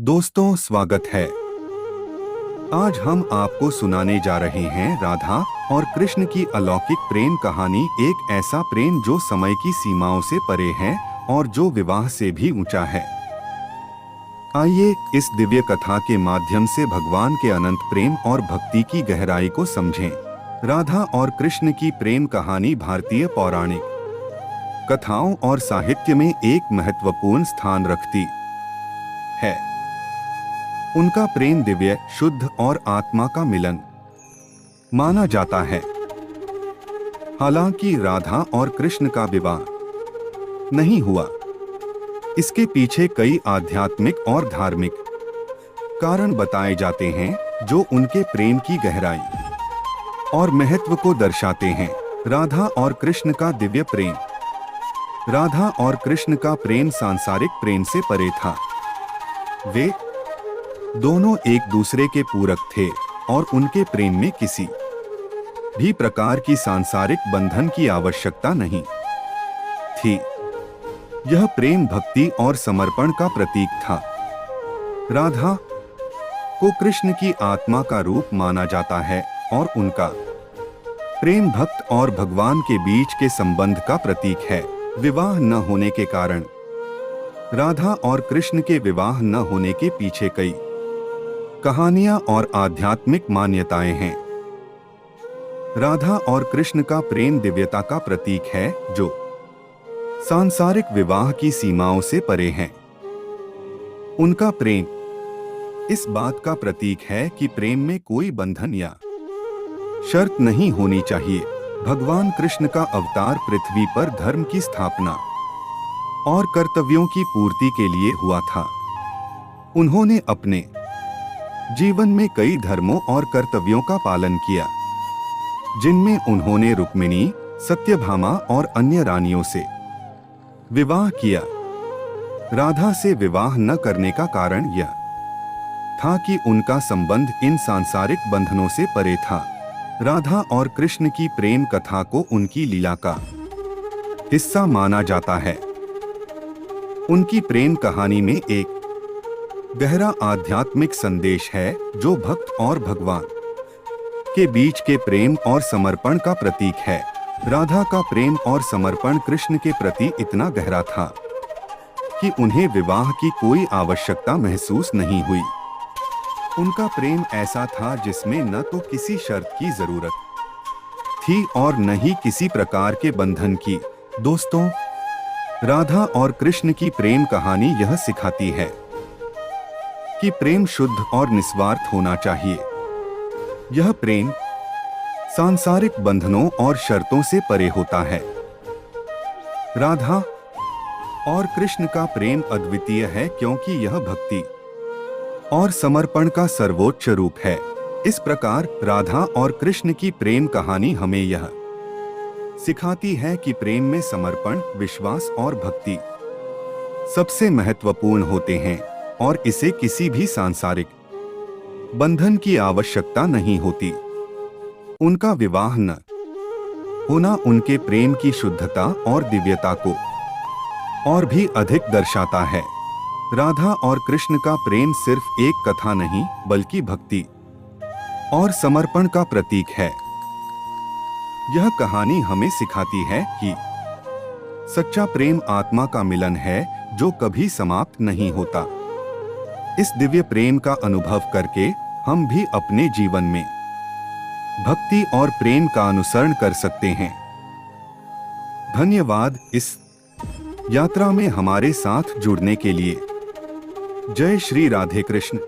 दोस्तों, स्वागत है। आज हम आपको सुनाने जा रहे हैं राधा और कृष्ण की अलौकिक प्रेम कहानी। एक ऐसा प्रेम जो समय की सीमाओं से परे है और जो विवाह से भी ऊंचा है। आइए इस दिव्य कथा के माध्यम से भगवान के अनंत प्रेम और भक्ति की गहराई को समझें। राधा और कृष्ण की प्रेम कहानी भारतीय पौराणिक कथाओं और साहित्य में एक महत्वपूर्ण स्थान रखती है। उनका प्रेम दिव्य, शुद्ध और आत्मा का मिलन माना जाता है। हालांकि राधा और कृष्ण का विवाह नहीं हुआ, इसके पीछे कई आध्यात्मिक और धार्मिक कारण बताए जाते हैं जो उनके प्रेम की गहराई और महत्व को दर्शाते हैं। राधा और कृष्ण का दिव्य प्रेम। राधा और कृष्ण का प्रेम सांसारिक प्रेम से परे था। वे दोनों एक दूसरे के पूरक थे और उनके प्रेम में किसी भी प्रकार की सांसारिक बंधन की आवश्यकता नहीं थी। यह प्रेम भक्ति और समर्पण का प्रतीक था। राधा को कृष्ण की आत्मा का रूप माना जाता है और उनका प्रेम भक्त और भगवान के बीच के संबंध का प्रतीक है। विवाह न होने के कारण राधा और कृष्ण के विवाह न होने के पीछे कई कहानियां और आध्यात्मिक मान्यताएं हैं। राधा और कृष्ण का प्रेम दिव्यता का प्रतीक है जो सांसारिक विवाह की सीमाओं से परे है। उनका प्रेम इस बात का प्रतीक है कि प्रेम में कोई बंधन या शर्त नहीं होनी चाहिए। भगवान कृष्ण का अवतार पृथ्वी पर धर्म की स्थापना और कर्तव्यों की पूर्ति के लिए हुआ था। उन्होंने अपने जीवन में कई धर्मों और कर्तव्यों का पालन किया, जिनमें उन्होंने रुक्मिणी, सत्यभामा और अन्य रानियों से विवाह किया। राधा से विवाह न करने का कारण यह था कि उनका संबंध इन सांसारिक बंधनों से परे था। राधा और कृष्ण की प्रेम कथा को उनकी लीला का हिस्सा माना जाता है। उनकी प्रेम कहानी में एक गहरा आध्यात्मिक संदेश है जो भक्त और भगवान के बीच के प्रेम और समर्पण का प्रतीक है। राधा का प्रेम और समर्पण कृष्ण के प्रति इतना गहरा था कि उन्हें विवाह की कोई आवश्यकता महसूस नहीं हुई। उनका प्रेम ऐसा था जिसमें न तो किसी शर्त की जरूरत थी और न ही किसी प्रकार के बंधन की। दोस्तों, राधा और कृष्ण की प्रेम कहानी यह सिखाती है कि प्रेम शुद्ध और निस्वार्थ होना चाहिए। यह प्रेम सांसारिक बंधनों और शर्तों से परे होता है। राधा और कृष्ण का प्रेम अद्वितीय है क्योंकि यह भक्ति और समर्पण का सर्वोच्च रूप है। इस प्रकार राधा और कृष्ण की प्रेम कहानी हमें यह सिखाती है कि प्रेम में समर्पण, विश्वास और भक्ति सबसे महत्वपूर्ण होते हैं और इसे किसी भी सांसारिक बंधन की आवश्यकता नहीं होती। उनका विवाह न होना उनके प्रेम की शुद्धता और दिव्यता को और भी अधिक दर्शाता है। राधा और कृष्ण का प्रेम सिर्फ एक कथा नहीं बल्कि भक्ति और समर्पण का प्रतीक है। यह कहानी हमें सिखाती है कि सच्चा प्रेम आत्मा का मिलन है जो कभी समाप्त नहीं होता। इस दिव्य प्रेम का अनुभव करके हम भी अपने जीवन में भक्ति और प्रेम का अनुसरण कर सकते हैं। धन्यवाद इस यात्रा में हमारे साथ जुड़ने के लिए। जय श्री राधे कृष्ण।